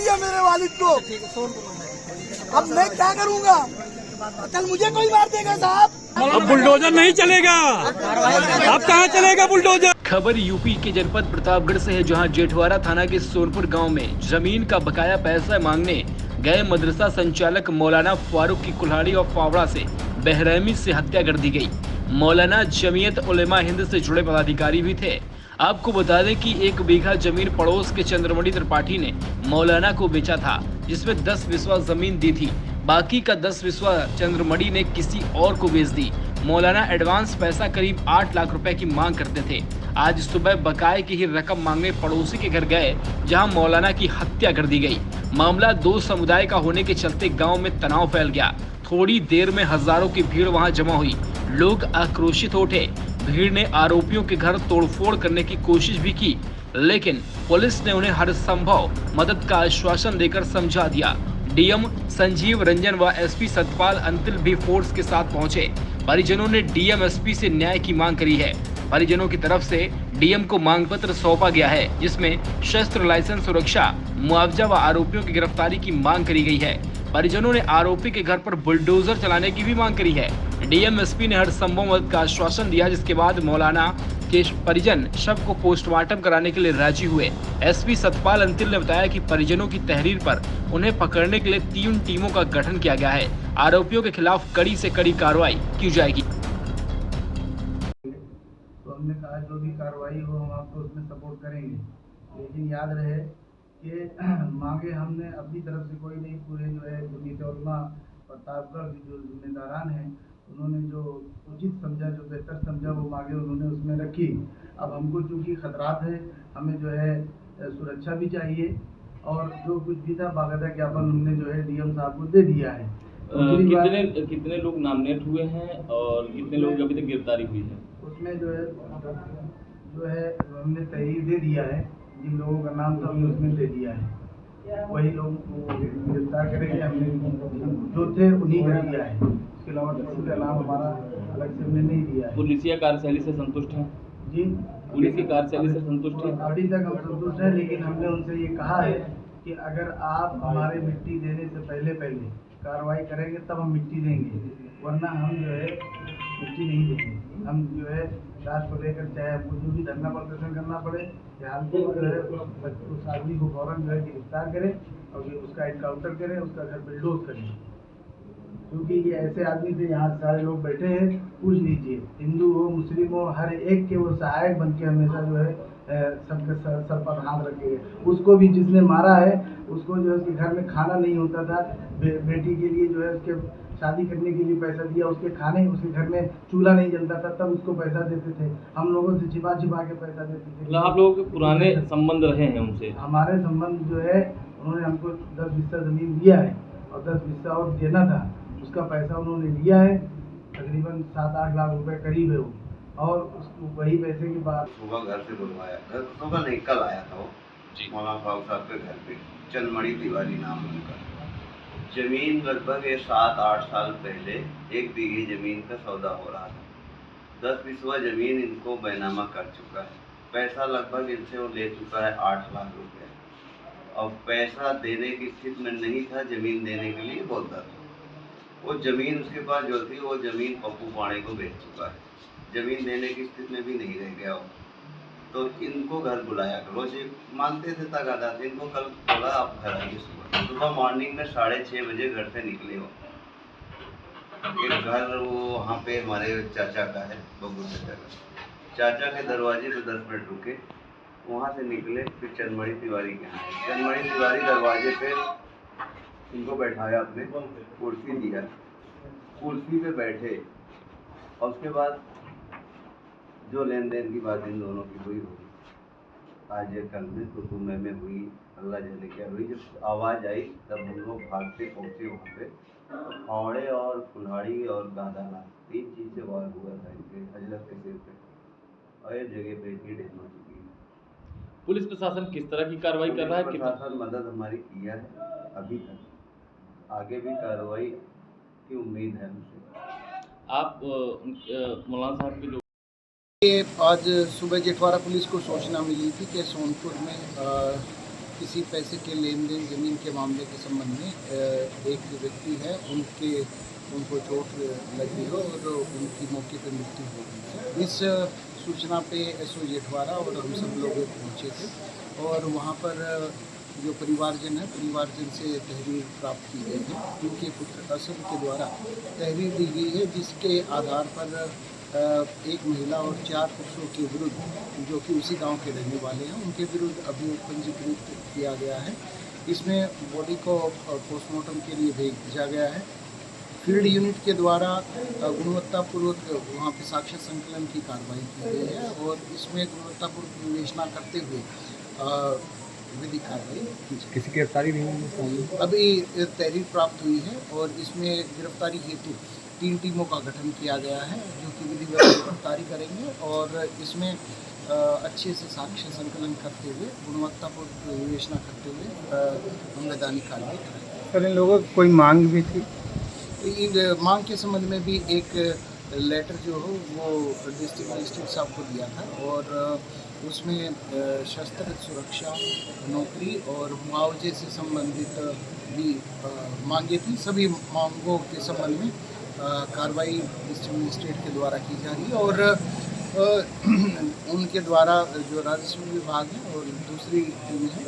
दिया मेरे वालिद को। अब मैं क्या करूँगा? कल मुझे कोई मार देगा साहब। अब बुलडोजर नहीं चलेगा, अब कहाँ चलेगा बुलडोजर। खबर यूपी के जनपद प्रतापगढ़ से है, जहां जेठवाड़ा थाना के सोनपुर गांव में जमीन का बकाया पैसा मांगने गए मदरसा संचालक मौलाना फारूक की कुल्हाड़ी और फावड़ा से बेरहमी से हत्या कर दी गई। मौलाना जमीयत उलेमा हिंद से जुड़े पदाधिकारी भी थे। आपको बता दें कि 1 बीघा जमीन पड़ोस के चंद्रमणि त्रिपाठी ने मौलाना को बेचा था, जिसमें 10 बिस्वा जमीन दी थी। बाकी का 10 बिस्वा चंद्रमणि ने किसी और को बेच दी। मौलाना एडवांस पैसा करीब 8 लाख रुपए की मांग करते थे। आज सुबह बकाये की ही रकम मांगने पड़ोसी के घर गए, जहां मौलाना की हत्या कर दी गई। मामला 2 समुदाय का होने के चलते गांव में तनाव फैल गया। थोड़ी देर में हजारों की भीड़ वहां जमा हुई। लोग आक्रोशित हो उठे। भीड़ ने आरोपियों के घर तोड़फोड़ करने की कोशिश भी की, लेकिन पुलिस ने उन्हें हर संभव मदद का आश्वासन देकर समझा दिया। डीएम संजीव रंजन व एसपी सतपाल अंतिल भी फोर्स के साथ पहुंचे। परिजनों ने डीएम एसपी से न्याय की मांग करी है। परिजनों की तरफ से डीएम को मांग पत्र सौंपा गया है, जिसमें शस्त्र लाइसेंस, सुरक्षा, मुआवजा व आरोपियों की गिरफ्तारी की मांग करी गई है। परिजनों ने आरोपी के घर पर बुलडोजर चलाने की भी मांग करी है। डीएम एसपी ने हर संभव मदद का आश्वासन दिया, जिसके बाद मौलाना के परिजन शव को पोस्टमार्टम कराने के लिए राजी हुए। एसपी सतपाल अंतिल ने बताया कि परिजनों की तहरीर पर उन्हें पकड़ने के लिए 3 टीमों का गठन किया गया है। आरोपियों के खिलाफ कड़ी से कड़ी कार्रवाई की जाएगी। तो हमने कहा जो भी कार्रवाई हो हम आपको उसमें सपोर्ट करेंगे, लेकिन याद रहे कि मांगे हमने अपनी तरफ से कोई नहीं, पूरे जो है जमीयत उलमा प्रतापगढ़ के जो जिम्मेदारान हैं उन्होंने जो उचित समझा, जो बेहतर समझा, वो मांगे उन्होंने उसमें रखी। अब हमको चूँकि खतरात है, हमें जो है सुरक्षा भी चाहिए और जो कुछ भी था बाकायदा ज्ञापन हमने जो है डीएम साहब को दे दिया है। कितने लोग नामिनेट हुए हैं और कितने लोग अभी तक गिरफ्तारी हुई है? उसमें जो है हमने तहरीर दे दिया है, जिन लोगों का नाम था हमने उसमें दे दिया है, वही लोग गिरफ्तार करेंगे। हमने जो थे उन्हीं का दिया है, उसके अलावा किसी का नाम हमारा अलग से हमने नहीं दिया है। पुलिसिया कार्यशैली से संतुष्ट हैं जी? पुलिस की कार्यशैली से संतुष्ट हैं? अभी तक हम संतुष्ट हैं, लेकिन हमने उनसे ये कहा है कि अगर आप हमारे मिट्टी देने से पहले कार्रवाई करेंगे तब हम मिट्टी देंगे, वरना हम जो है मिट्टी नहीं देंगे। हम जो है लाश को लेकर चाहे हमको जो भी धरना प्रदर्शन करना पड़े, या हमको जो है उस आदमी को फौरन जो है गिरफ्तार करें और उसका एनकाउंटर करें, उसका घर बुलडोज करें, क्योंकि ये ऐसे आदमी थे, यहाँ सारे लोग बैठे हैं, पूछ लीजिए, हिंदू हो मुस्लिम हो, हर एक के वो सहायक बन के हमेशा जो है सबके सर पर हाथ रखे। उसको भी जिसने मारा है, उसको जो है उसके घर में खाना नहीं होता था, बेटी के लिए जो है उसके शादी करने के लिए पैसा दिया, उसके घर में चूल्हा नहीं जलता था, तब उसको पैसा देते थे। हम लोगों से छिपा के पैसा देते थे। मतलब आप लोगों के पुराने संबंध रहे हैं उनसे? हमारे संबंध जो है, उन्होंने हमको 10 बिस्सा जमीन दिया है और 10 बिस्सा और देना था, उसका पैसा उन्होंने लिया है, तकरीबन 7-8 लाख रुपए करीब है वो। और वही पैसे की बात सुबह घर से बुलवाया, घर सुबह नहीं कल आया था वो मौलाना फारूक साहब के घर पे, चंद्रमणि तिवारी नाम उनका। जमीन लगभग 7-8 साल पहले 1 बीघे जमीन का सौदा हो रहा था। 10 बिस्वा जमीन इनको बैनामा कर चुका है। पैसा लगभग इनसे वो ले चुका है 8 लाख रुपए, और पैसा देने की स्थिति में नहीं था, जमीन देने के लिए बोलता था। वो जमीन उसके पास जो थी, वो जमीन पप्पू पाणे को बेच चुका है, जमीन देने की स्थिति में भी नहीं रह गया वो। तो इनको घर बुलाया करो, जी मानते थे तगादा थे। इनको कल बोला आप घर आइए सुबह मॉर्निंग में 6:30 बजे घर से निकले हो। एक घर वो वहाँ पे हमारे चाचा का है, बबू चाचा का। चाचा के दरवाजे पे 10 मिनट रुके, वहाँ से निकले, फिर चंद्रमणि तिवारी के यहाँ। चंद्रमणि तिवारी दरवाजे पे इनको बैठाया, अपने कुर्सी दिया, कुर्सी पे बैठे, और उसके बाद जो लेन देन की बात इन दोनों की हुई होगी, आज ये कल में तो में हुई, अल्लाह जाने क्या हुई। जब आवाज़ आई तब हम लोग भागते पहुँचे वहाँ पे। फावड़े और कुल्हाड़ी और गादाना 3 चीज़ से वार हुआ था इनके अजलत के सिर पे, और ये जगह पे इतनी डेथ हो चुकी है। पुलिस प्रशासन किस तरह की कार्रवाई कर रहा है? प्रशासन मदद हमारी किया है अभी तक, आगे भी कार्रवाई की उम्मीद है हमसे। आप मौलाना साहब के जो आज सुबह जेठवाड़ा पुलिस को सूचना मिली थी कि सोनपुर में किसी पैसे के लेन देन ज़मीन के मामले के संबंध में एक व्यक्ति है उनको चोट लगी हो और उनकी मौके पर मृत्यु हो गई। इस सूचना पे एसओ जेठवारा और हम सब लोग पहुँचे थे और वहाँ पर जो परिवारजन से तहरीर प्राप्त की गई है। उनके पुत्र असद के द्वारा तहरीर दी गई है जिसके आधार पर एक महिला और 4 पुरुषों के विरुद्ध जो कि उसी गांव के रहने वाले हैं उनके विरुद्ध अभियोग पंजीकृत किया गया है। इसमें बॉडी को पोस्टमार्टम के लिए भेजा गया है। फील्ड यूनिट के द्वारा गुणवत्तापूर्वक वहाँ पे साक्ष्य संकलन की कार्रवाई की गई है और इसमें गुणवत्तापूर्वक विवेचना करते हुए विधिक कार्रवाई की। किसी की गिरफ्तारी नहीं हुई? अभी तहरीर प्राप्त हुई है और इसमें गिरफ्तारी हेतु 3 टीमों का गठन किया गया है जो कि विधिवत गिरफ्तारी करेंगे और इसमें अच्छे से साक्ष्य संकलन करते हुए गुणवत्तापूर्ण विवेचना करते हुए संवैधानिक कार्रवाई करेंगे। सर, इन लोगों की कोई मांग भी थी? मांग के संबंध में भी एक लेटर जो हो वो डिस्ट्रिक्ट मजिस्ट्रेट साहब को दिया था और उसमें शस्त्र सुरक्षा, नौकरी और मुआवजे से संबंधित भी मांगे थी। सभी मांगों के संबंध में कार्रवाई डिस्ट्रिक्ट मजिस्ट्रेट के द्वारा की जा रही है और उनके द्वारा जो राजस्व विभाग है और दूसरी टीम है